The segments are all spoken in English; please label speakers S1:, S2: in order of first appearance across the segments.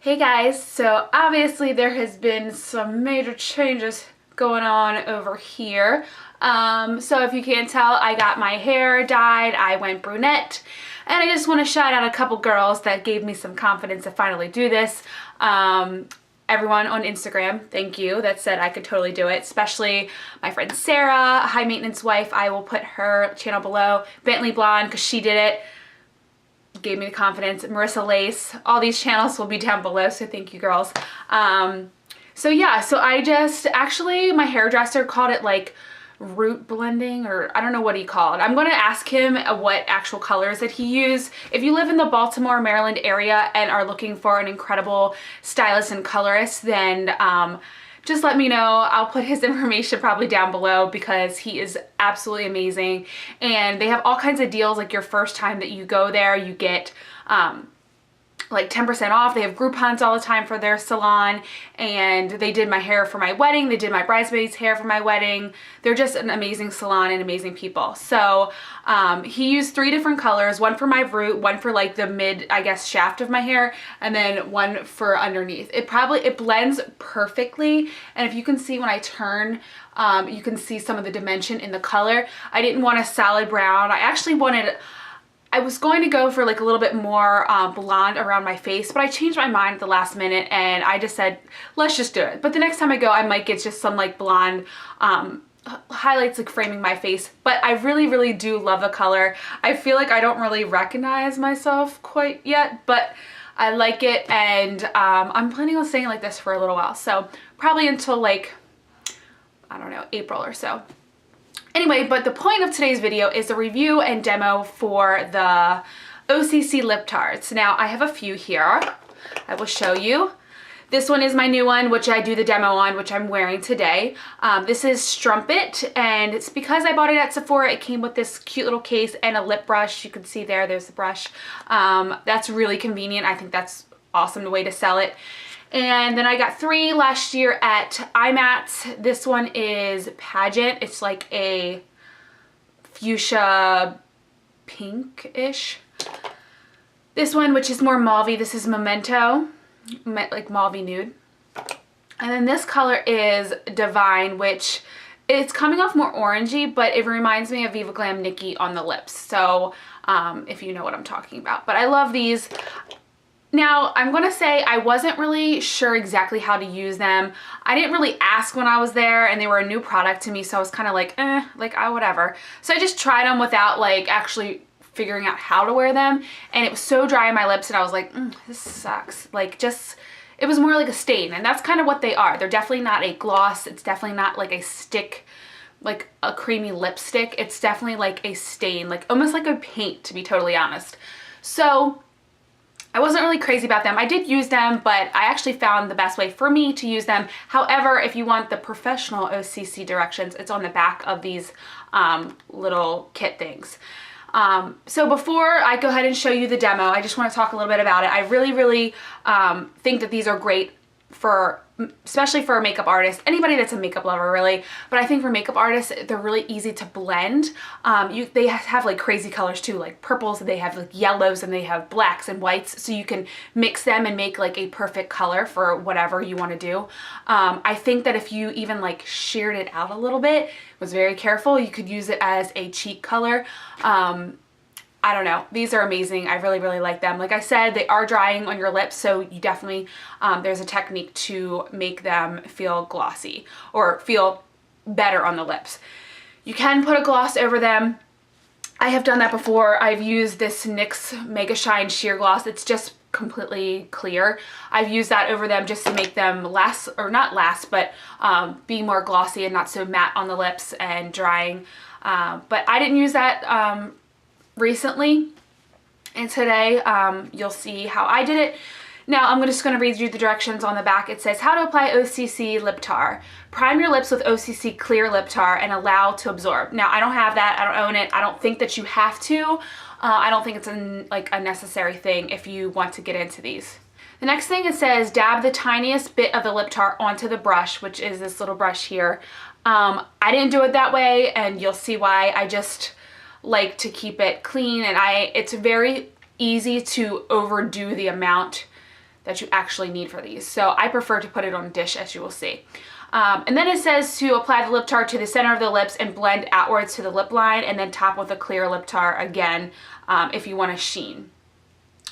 S1: Hey guys, so obviously there has been some major changes going on over here. So if you can't tell, I got my hair dyed, I went brunette, and I just want to shout out a couple girls that gave me some confidence to finally do this. Everyone on Instagram, thank you, that said I could totally do it, especially my friend Sarah, High Maintenance Wife. I will put her channel below. Bentley Blonde, because she did it. Gave me the confidence. Marissa Lace, all these channels will be down below, so thank you girls. So yeah, so I just, actually my hairdresser called it like root blending, or I don't know what he called. I'm going to ask him what actual colors that he used. If you live in the Baltimore, Maryland area and are looking for an incredible stylist and colorist, then just let me know. I'll put his information probably down below because he is absolutely amazing. And they have all kinds of deals, like your first time that you go there, you get like 10% off. They have Groupons all the time for their salon, and they did my hair for my wedding. They did my bridesmaid's hair for my wedding. They're just an amazing salon and amazing people. So he used 3 different colors, one for my root, one for like the mid, I guess, shaft of my hair, and then one for underneath. It blends perfectly. And if you can see when I turn, you can see some of the dimension in the color. I didn't want a solid brown. I was going to go for like a little bit more blonde around my face, but I changed my mind at the last minute and I just said, let's just do it. But the next time I go, I might get just some like blonde highlights like framing my face. But I really, really do love the color. I feel like I don't really recognize myself quite yet, but I like it, and I'm planning on staying like this for a little while. So probably until like, I don't know, April or so. Anyway, but the point of today's video is a review and demo for the OCC lip tarts. Now, I have a few here. I will show you. This one is my new one, which I do the demo on, which I'm wearing today. This is Strumpet, and it's because I bought it at Sephora. It came with this cute little case and a lip brush. You can see there's the brush. That's really convenient. I think that's awesome, the way to sell it. And then I got 3 last year at IMATS. This one is Pageant. It's like a fuchsia pink-ish. This one, which is more mauve-y, this is Memento, like mauve-y nude. And then this color is Divine, which it's coming off more orangey, but it reminds me of Viva Glam Nikki on the lips. So if you know what I'm talking about. But I love these. Now, I'm going to say I wasn't really sure exactly how to use them. I didn't really ask when I was there, and they were a new product to me, so I was kind of like, whatever. So I just tried them without like actually figuring out how to wear them, and it was so dry on my lips, and I was like, this sucks. Like, just, it was more like a stain, and that's kind of what they are. They're definitely not a gloss. It's definitely not like a stick, like a creamy lipstick. It's definitely like a stain, like almost like a paint, to be totally honest. So I wasn't really crazy about them. I did use them, but I actually found the best way for me to use them. However, if you want the professional OCC directions, it's on the back of these little kit things. So before I go ahead and show you the demo, I just want to talk a little bit about it. I really, really think that these are great for, especially for a makeup artist, anybody that's a makeup lover really, but I think for makeup artists, they're really easy to blend. They have like crazy colors too, like purples, they have like yellows, and they have blacks and whites, so you can mix them and make like a perfect color for whatever you want to do. I think that if you even like sheared it out a little bit, was very careful, you could use it as a cheek color. I don't know. These are amazing. I really, really like them. Like I said, they are drying on your lips, so you definitely, there's a technique to make them feel glossy or feel better on the lips. You can put a gloss over them. I have done that before. I've used this NYX Mega Shine Sheer Gloss. It's just completely clear. I've used that over them just to make them last, or not last, but be more glossy and not so matte on the lips and drying. But I didn't use that recently, and today you'll see how I did it. Now I'm just going to read you the directions on the back. It says how to apply OCC lip tar. Prime your lips with OCC clear lip tar and allow to absorb. Now I don't have that. I don't own it. I don't think that you have to. I don't think it's like a necessary thing if you want to get into these. The next thing, it says dab the tiniest bit of the lip tar onto the brush, which is this little brush here. I didn't do it that way, and you'll see why. I just like to keep it clean, and it's very easy to overdo the amount that you actually need for these. So I prefer to put it on a dish, as you will see. And then it says to apply the lip tar to the center of the lips and blend outwards to the lip line, and then top with a clear lip tar again if you want a sheen.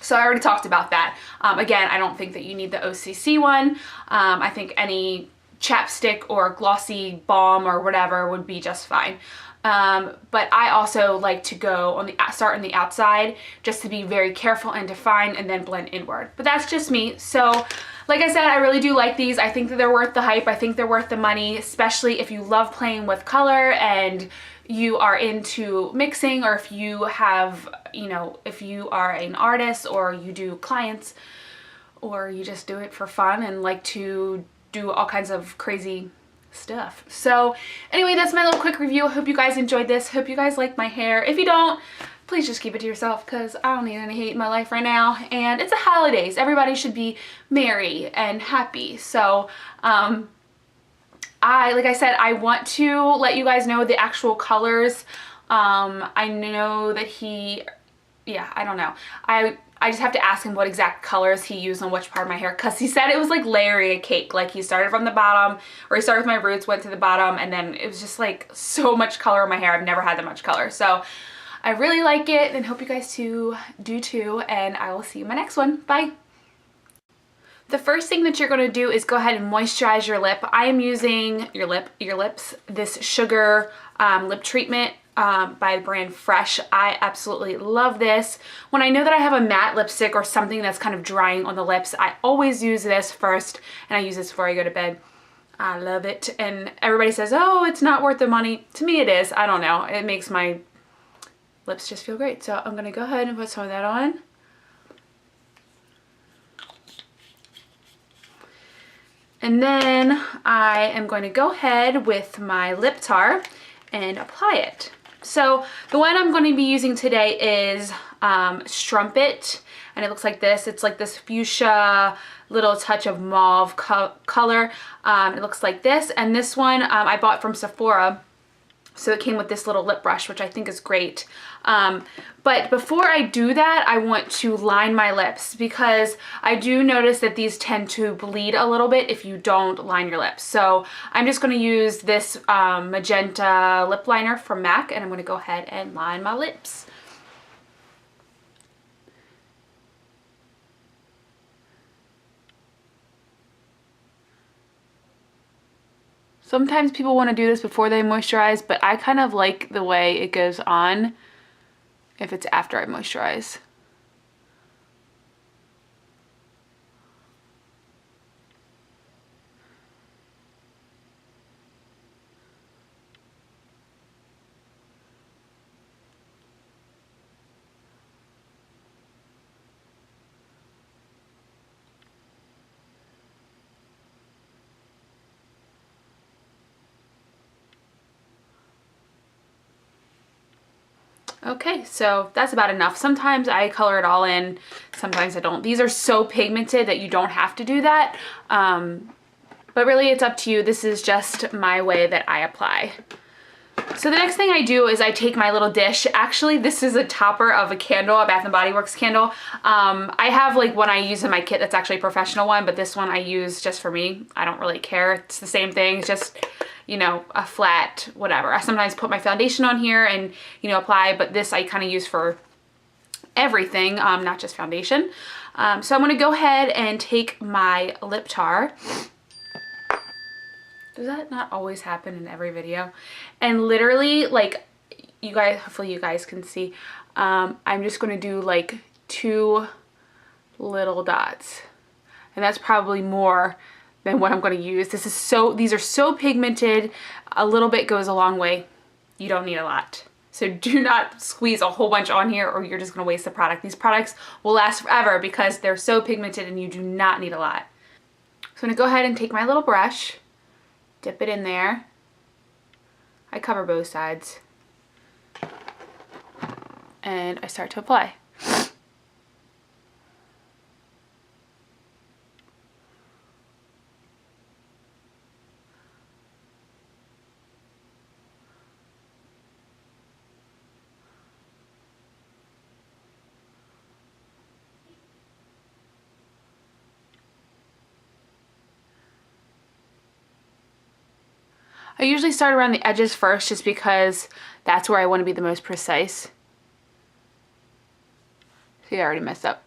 S1: So I already talked about that. Again, I don't think that you need the OCC one. I think any chapstick or glossy balm or whatever would be just fine. But I also like to go on start on the outside just to be very careful and define and then blend inward. But that's just me. So like I said, I really do like these. I think that they're worth the hype. I think they're worth the money, especially if you love playing with color and you are into mixing, or if you have, you know, if you are an artist or you do clients, or you just do it for fun and like to do all kinds of crazy stuff. So anyway, that's my little quick review. I hope you guys enjoyed this. Hope you guys like my hair. If you don't, please just keep it to yourself, because I don't need any hate in my life right now. And it's the holidays. Everybody should be merry and happy. So like I said, I want to let you guys know the actual colors. I know that I don't know. I just have to ask him what exact colors he used on which part of my hair, because he said it was like layering a cake. Like he started from the bottom, or he started with my roots, went to the bottom, and then it was just like so much color in my hair. I've never had that much color. So I really like it and hope you guys do too, and I will see you in my next one. Bye. The first thing that you're going to do is go ahead and moisturize your lip. I am using your lips, this sugar lip treatment by the brand Fresh. I absolutely love this. When I know that I have a matte lipstick or something that's kind of drying on the lips, I always use this first, and I use this before I go to bed. I love it. And everybody says, oh, it's not worth the money. To me it is. I don't know. It makes my lips just feel great. So I'm going to go ahead and put some of that on. And then I am going to go ahead with my lip tar and apply it. So the one I'm going to be using today is Strumpet, and it looks like this. It's like this fuchsia little touch of mauve color. It looks like this, and this one I bought from Sephora. So it came with this little lip brush, which I think is great. But before I do that, I want to line my lips, because I do notice that these tend to bleed a little bit if you don't line your lips. So I'm just going to use this magenta lip liner from MAC, and I'm going to go ahead and line my lips. Sometimes people want to do this before they moisturize, but I kind of like the way it goes on if it's after I moisturize. Okay, so that's about enough. Sometimes I color it all in, sometimes I don't. These are so pigmented that you don't have to do that, but really it's up to you. This is just my way that I apply. So the next thing I do is I take my little dish. Actually, this is a topper of a candle, a Bath & Body Works candle. I have like one I use in my kit that's actually a professional one, but this one I use just for me. I don't really care. It's the same thing. It's just, you know, a flat whatever. I sometimes put my foundation on here and, you know, apply, but this I kind of use for everything, not just foundation. So I'm going to go ahead and take my lip tar. Does that not always happen in every video? And literally, like, you guys, hopefully you guys can see, I'm just going to do like 2 little dots. And that's probably more than what I'm going to use. These are so pigmented. A little bit goes a long way. You don't need a lot. So do not squeeze a whole bunch on here, or you're just going to waste the product. These products will last forever because they're so pigmented and you do not need a lot. So I'm going to go ahead and take my little brush, dip it in there. I cover both sides. And I start to apply. I usually start around the edges first just because that's where I want to be the most precise. See, I already messed up.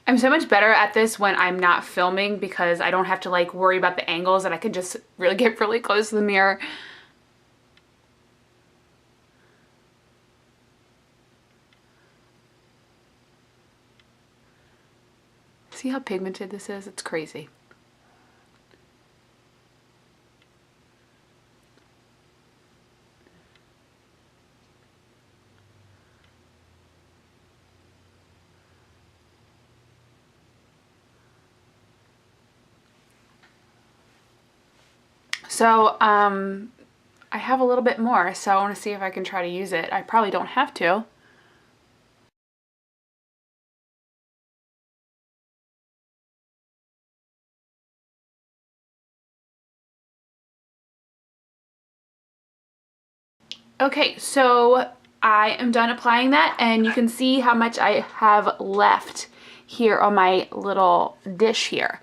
S1: I'm so much better at this when I'm not filming because I don't have to like worry about the angles and I can just really get really close to the mirror. See how pigmented this is? It's crazy. So, I have a little bit more, so I want to see if I can try to use it. I probably don't have to. Okay, so I am done applying that, and you can see how much I have left here on my little dish here.